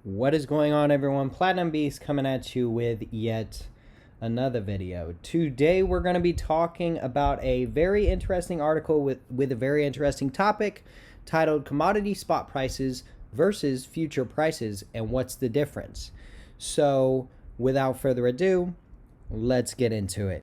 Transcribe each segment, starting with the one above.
What is going on, everyone? Platinum Beast coming at you with yet another video. Today we're going to be talking about a very interesting article with a very interesting topic titled Commodity Spot Prices versus Future Prices and What's the Difference. So without further ado, let's get into it.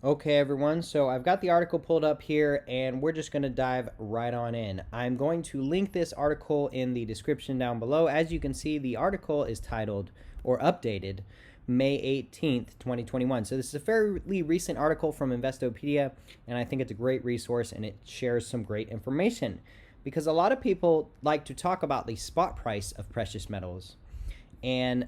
Okay, everyone, so I've got the article pulled up here and we're just going to dive right on in. I'm going to link this article in the description down below. As you can see, the article is titled or updated May 18th, 2021. So this is a fairly recent article from Investopedia, and I think it's a great resource and it shares some great information because a lot of people like to talk about the spot price of precious metals, and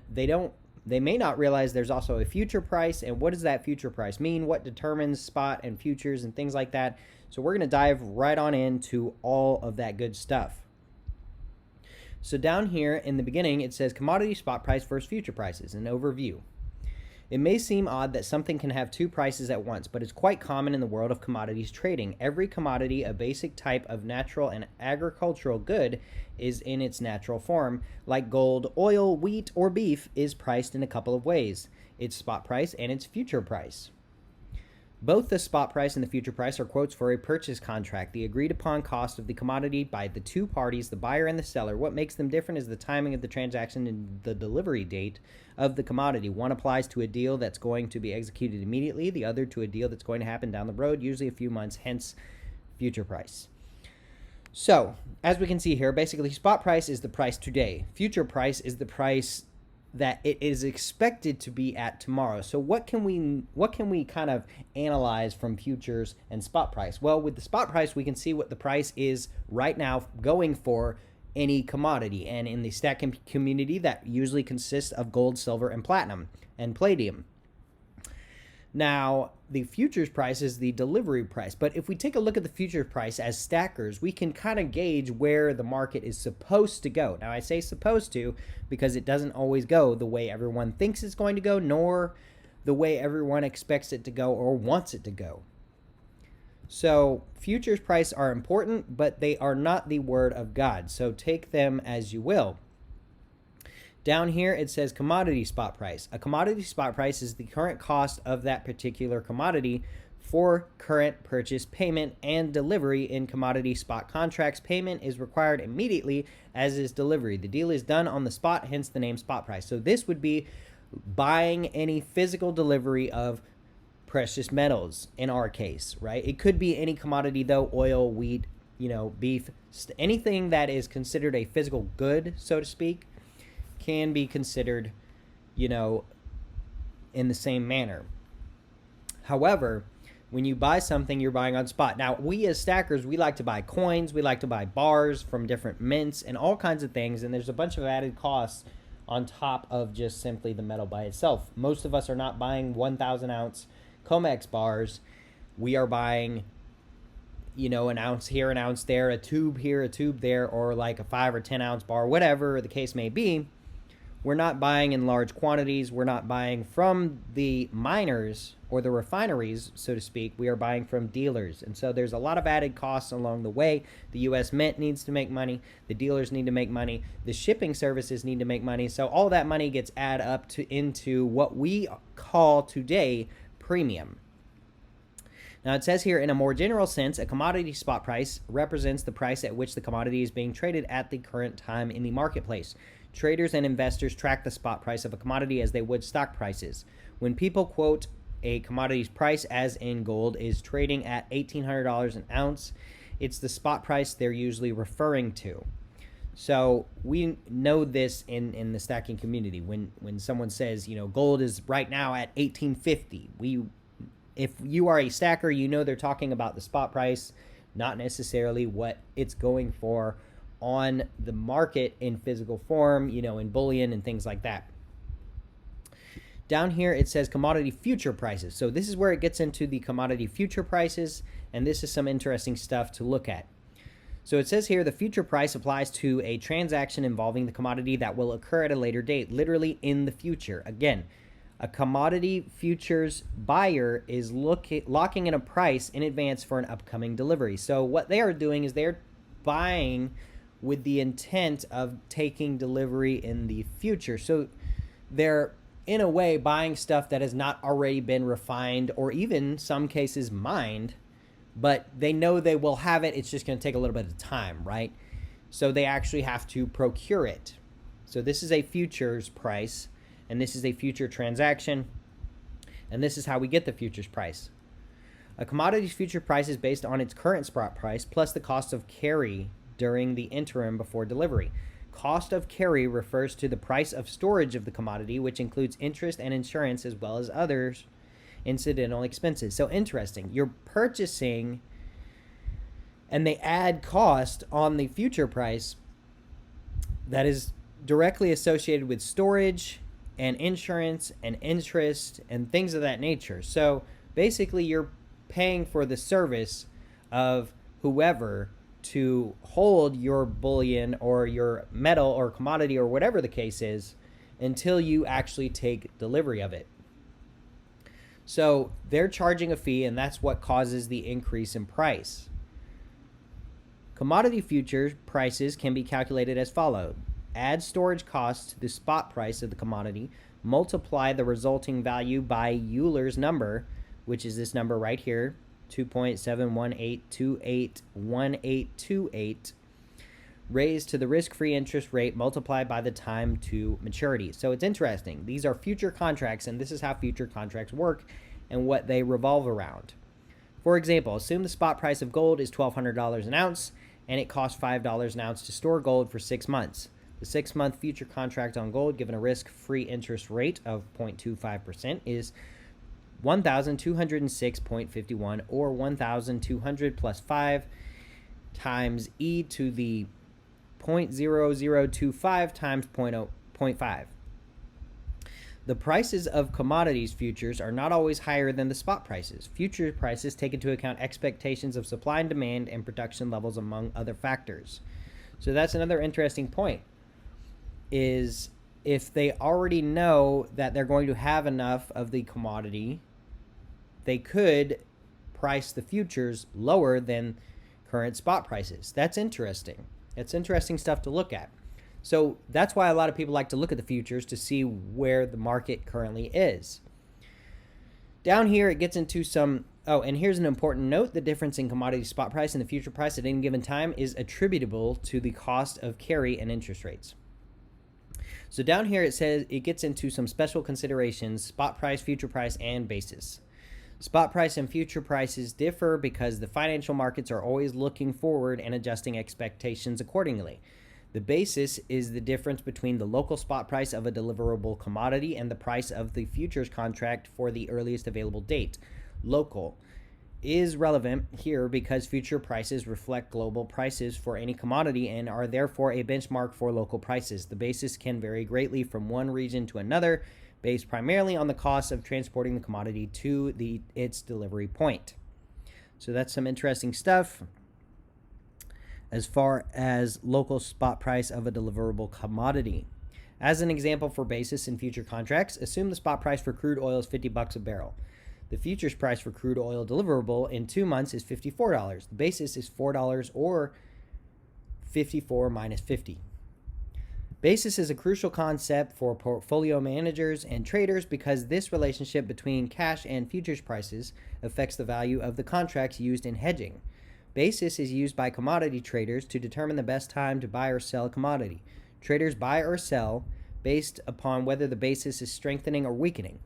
they may not realize there's also a future price. And what does that future price mean? What determines spot and futures and things like that? So we're going to dive right on into all of that good stuff. So down here in the beginning, it says commodity spot price versus future prices, an overview. It may seem odd that something can have two prices at once, but it's quite common in the world of commodities trading. Every commodity, a basic type of natural and agricultural good, is in its natural form. Like gold, oil, wheat, or beef is priced in a couple of ways: its spot price and its future price. Both the spot price and the future price are quotes for a purchase contract, the agreed upon cost of the commodity by the two parties, the buyer and the seller. What makes them different is the timing of the transaction and the delivery date of the commodity. One applies to a deal that's going to be executed immediately, the other to a deal that's going to happen down the road, usually a few months, hence future price. So, as we can see here, basically spot price is the price today. Future price is the price that it is expected to be at tomorrow. So what can we kind of analyze from futures and spot price? Well, with the spot price, we can see what the price is right now going for any commodity. And in the stacking community, that usually consists of gold, silver, and platinum and palladium. Now, the futures price is the delivery price. But if we take a look at the futures price as stackers, we can kind of gauge where the market is supposed to go. Now, I say supposed to because it doesn't always go the way everyone thinks it's going to go, nor the way everyone expects it to go or wants it to go. So futures price are important, but they are not the word of God. So take them as you will. Down here, it says commodity spot price. A commodity spot price is the current cost of that particular commodity for current purchase, payment, and delivery. In commodity spot contracts, payment is required immediately, as is delivery. The deal is done on the spot, hence the name spot price. So this would be buying any physical delivery of precious metals in our case, right? It could be any commodity though, oil, wheat, beef, anything that is considered a physical good, so to speak, can be considered, in the same manner. However, when you buy something, you're buying on spot. Now, we as stackers, we like to buy coins, we like to buy bars from different mints and all kinds of things, and there's a bunch of added costs on top of just simply the metal by itself. Most of us are not buying 1,000 ounce COMEX bars. We are buying, an ounce here, an ounce there, a tube here, a tube there, or like a 5 or 10 ounce bar, whatever the case may be. We're not buying in large quantities. We're not buying from the miners or the refineries, so to speak. We are buying from dealers. And so there's a lot of added costs along the way. The U.S. Mint needs to make money. The dealers need to make money. The shipping services need to make money. So all that money gets added up into what we call today premium. Now, it says here, in a more general sense, a commodity spot price represents the price at which the commodity is being traded at the current time in the marketplace. Traders and investors track the spot price of a commodity as they would stock prices. When people quote a commodity's price, as in gold is trading at $1,800 an ounce, it's the spot price they're usually referring to. So we know this in the stacking community. When someone says, gold is right now at $1,850, if you are a stacker, they're talking about the spot price, not necessarily what it's going for on the market in physical form, in bullion and things like that. Down here, it says commodity future prices. So this is where it gets into the commodity future prices, and this is some interesting stuff to look at. So it says here the future price applies to a transaction involving the commodity that will occur at a later date, literally in the future. Again, a commodity futures buyer is locking in a price in advance for an upcoming delivery. So what they are doing is they're buying with the intent of taking delivery in the future. So they're, in a way, buying stuff that has not already been refined or even some cases mined, but they know they will have it. It's just going to take a little bit of time, right? So they actually have to procure it. So this is a futures price, and this is a future transaction, and this is how we get the futures price. A commodity's future price is based on its current spot price plus the cost of carry during the interim before delivery. Cost of carry refers to the price of storage of the commodity, which includes interest and insurance as well as others incidental expenses. So interesting. You're purchasing and they add cost on the future price that is directly associated with storage and insurance and interest and things of that nature. So basically you're paying for the service of whoever to hold your bullion or your metal or commodity or whatever the case is until you actually take delivery of it. So they're charging a fee, and that's what causes the increase in price. Commodity futures prices can be calculated as follows. Add storage costs to the spot price of the commodity, multiply the resulting value by Euler's number, which is this number right here, 2.718281828, raised to the risk-free interest rate multiplied by the time to maturity. So it's interesting. These are future contracts, and this is how future contracts work and what they revolve around. For example, assume the spot price of gold is $1,200 an ounce, and it costs $5 an ounce to store gold for 6 months. The 6-month future contract on gold, given a risk-free interest rate of 0.25%, is 1,206.51, or 1,200 plus 5 times e to the 0.0025 times 0.5. The prices of commodities futures are not always higher than the spot prices. Future prices take into account expectations of supply and demand and production levels, among other factors. So that's another interesting point, is if they already know that they're going to have enough of the commodity, they could price the futures lower than current spot prices. That's interesting. It's interesting stuff to look at. So that's why a lot of people like to look at the futures to see where the market currently is. Down here, it gets into some, and here's an important note. The difference in commodity spot price and the future price at any given time is attributable to the cost of carry and interest rates. So down here, it says it gets into some special considerations: spot price, future price, and basis. Spot price and future prices differ because the financial markets are always looking forward and adjusting expectations accordingly. The basis is the difference between the local spot price of a deliverable commodity and the price of the futures contract for the earliest available date. Local is relevant here because future prices reflect global prices for any commodity and are therefore a benchmark for local prices. The basis can vary greatly from one region to another, based primarily on the cost of transporting the commodity to its delivery point. So that's some interesting stuff as far as local spot price of a deliverable commodity. As an example for basis in future contracts, assume the spot price for crude oil is $50 a barrel. The futures price for crude oil deliverable in 2 months is $54. The basis is $4, or 54 minus 50. Basis is a crucial concept for portfolio managers and traders because this relationship between cash and futures prices affects the value of the contracts used in hedging. Basis is used by commodity traders to determine the best time to buy or sell a commodity. Traders buy or sell based upon whether the basis is strengthening or weakening.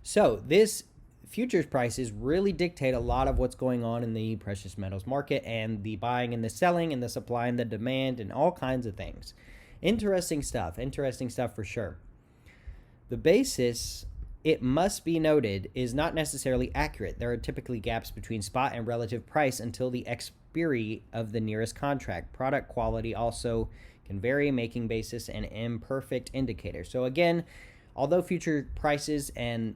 So this futures prices really dictate a lot of what's going on in the precious metals market and the buying and the selling and the supply and the demand and all kinds of things. Interesting stuff for sure. The basis, it must be noted, is not necessarily accurate. There are typically gaps between spot and relative price until the expiry of the nearest contract. Product quality also can vary, making basis an imperfect indicator. So again, although future prices and,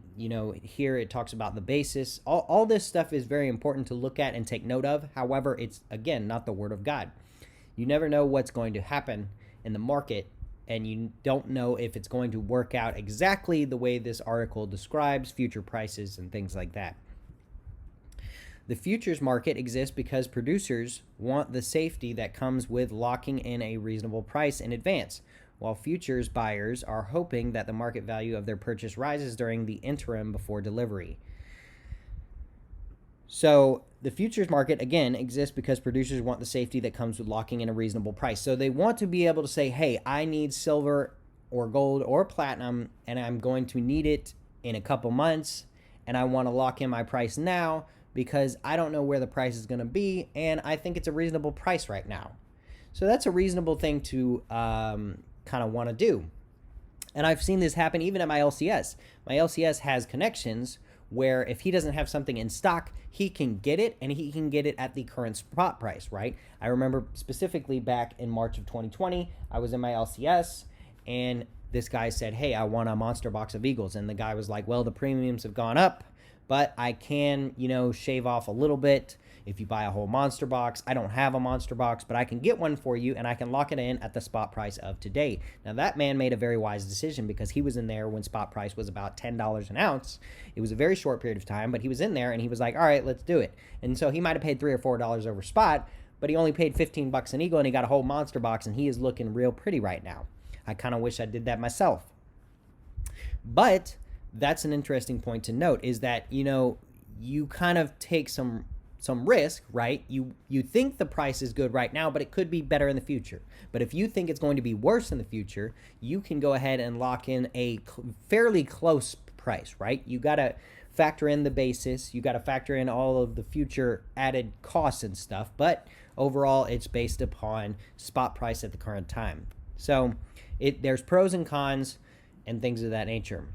here it talks about the basis, all this stuff is very important to look at and take note of. However, it's, again, not the word of God. You never know what's going to happen in the market, and you don't know if it's going to work out exactly the way this article describes future prices and things like that. The futures market exists because producers want the safety that comes with locking in a reasonable price in advance, while futures buyers are hoping that the market value of their purchase rises during the interim before delivery. So the futures market, again, exists because producers want the safety that comes with locking in a reasonable price. So they want to be able to say, hey, I need silver or gold or platinum, and I'm going to need it in a couple months, and I want to lock in my price now because I don't know where the price is going to be, and I think it's a reasonable price right now. So that's a reasonable thing to kind of want to do. And I've seen this happen even at my LCS. My LCS has connections where if he doesn't have something in stock, he can get it, and he can get it at the current spot price, right? I remember specifically back in March of 2020, I was in my LCS, and this guy said, hey, I want a monster box of Eagles. And the guy was like, well, the premiums have gone up, but I can, shave off a little bit if you buy a whole monster box. I don't have a monster box, but I can get one for you, and I can lock it in at the spot price of today. Now, that man made a very wise decision because he was in there when spot price was about $10 an ounce. It was a very short period of time, but he was in there, and he was like, all right, let's do it. And so he might have paid $3 or $4 over spot, but he only paid $15 an Eagle, and he got a whole monster box, and he is looking real pretty right now. I kind of wish I did that myself. But that's an interesting point to note, is that, you kind of take some risk, right? You think the price is good right now, but it could be better in the future. But if you think it's going to be worse in the future, you can go ahead and lock in a fairly close price, right? You got to factor in the basis. You got to factor in all of the future added costs and stuff. But overall, it's based upon spot price at the current time. So there's pros and cons and things of that nature.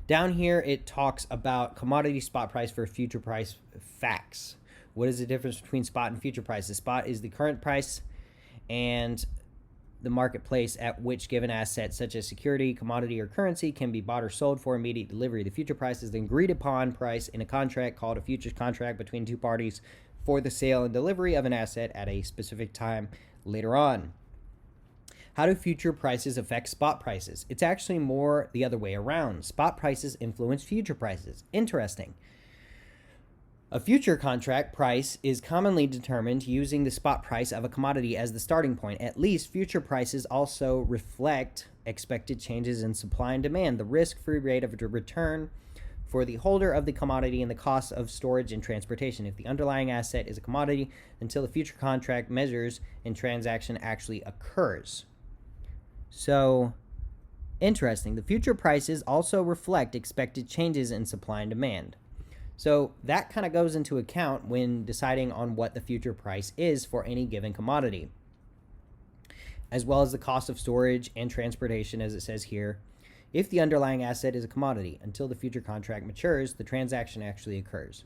Down here, it talks about commodity spot price for future price facts. What is the difference between spot and future price? The spot is the current price and the marketplace at which given asset, such as security, commodity, or currency, can be bought or sold for immediate delivery. The future price is the agreed upon price in a contract called a futures contract between two parties for the sale and delivery of an asset at a specific time later on. How do future prices affect spot prices? It's actually more the other way around. Spot prices influence future prices. Interesting. A future contract price is commonly determined using the spot price of a commodity as the starting point. At least, future prices also reflect expected changes in supply and demand, the risk-free rate of return for the holder of the commodity, and the cost of storage and transportation. If the underlying asset is a commodity, until the future contract measures and transaction actually occurs. So, interesting. The future prices also reflect expected changes in supply and demand. So that kind of goes into account when deciding on what the future price is for any given commodity, as well as the cost of storage and transportation, as it says here. If the underlying asset is a commodity, until the future contract matures, the transaction actually occurs.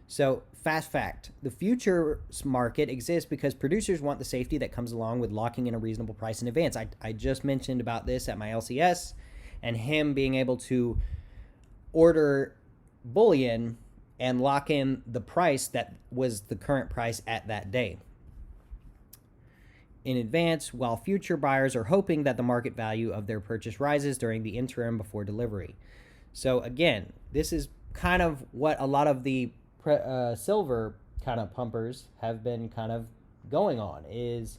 So, fast fact, the futures market exists because producers want the safety that comes along with locking in a reasonable price in advance. I just mentioned about this at my LCS, and him being able to order bullion and lock in the price that was the current price at that day in advance, while future buyers are hoping that the market value of their purchase rises during the interim before delivery. So again, this is kind of what a lot of the silver kind of pumpers have been kind of going on is,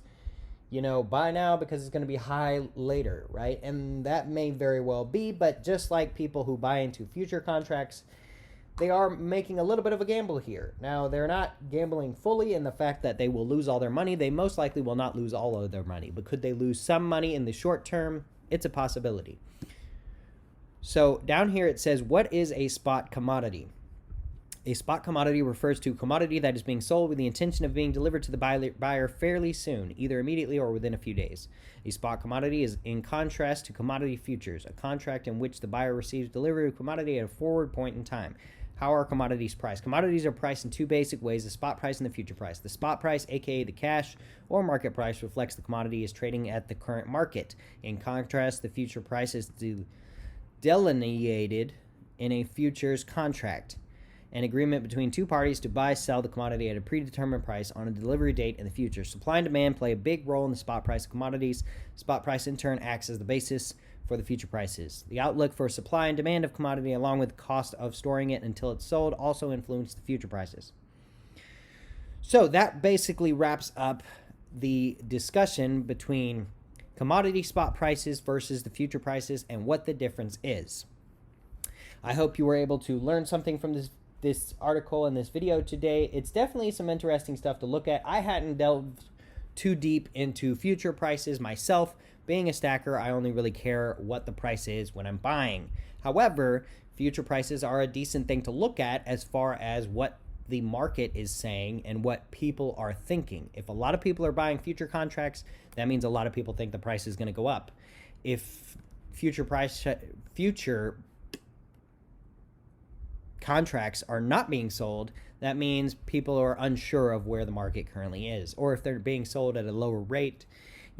buy now because it's going to be high later, right? And that may very well be, but just like people who buy into future contracts, they are making a little bit of a gamble here. Now, they're not gambling fully in the fact that they will lose all their money. They most likely will not lose all of their money, but could they lose some money in the short term? It's a possibility. So down here it says, what is a spot commodity? A spot commodity refers to a commodity that is being sold with the intention of being delivered to the buyer fairly soon, either immediately or within a few days. A spot commodity is in contrast to commodity futures, a contract in which the buyer receives delivery of commodity at a forward point in time. How are commodities priced? Commodities are priced in two basic ways: the spot price and the future price. The spot price, aka the cash or market price, reflects the commodity is trading at the current market. In contrast, the future price is delineated in a futures contract, an agreement between two parties to buy, sell the commodity at a predetermined price on a delivery date in the future. Supply and demand play a big role in the spot price of commodities. Spot price in turn acts as the basis for the future prices. The outlook for supply and demand of commodity, along with the cost of storing it until it's sold, also influence the future prices. So that basically wraps up the discussion between commodity spot prices versus the future prices and what the difference is. I hope you were able to learn something from this article and this video today. It's definitely some interesting stuff to look at. I hadn't delved too deep into future prices myself. Being a stacker, I only really care what the price is when I'm buying. However, future prices are a decent thing to look at as far as what the market is saying and what people are thinking. If a lot of people are buying future contracts, that means a lot of people think the price is going to go up. If future contracts are not being sold, that means people are unsure of where the market currently is, or if they're being sold at a lower rate,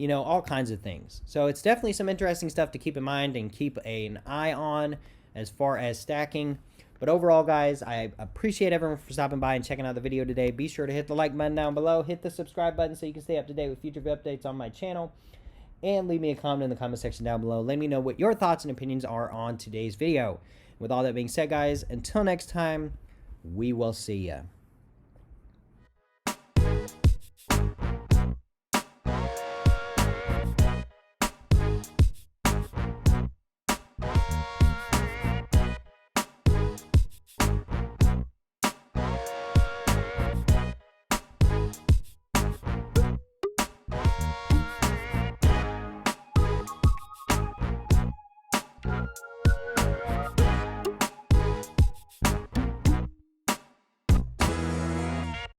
all kinds of things. So it's definitely some interesting stuff to keep in mind and keep an eye on as far as stacking. But overall, guys, I appreciate everyone for stopping by and checking out the video today. Be sure to hit the like button down below, hit the subscribe button so you can stay up to date with future updates on my channel, and leave me a comment in the comment section down below. Let me know what your thoughts and opinions are on today's video. With all that being said, guys, until next time, we will see ya.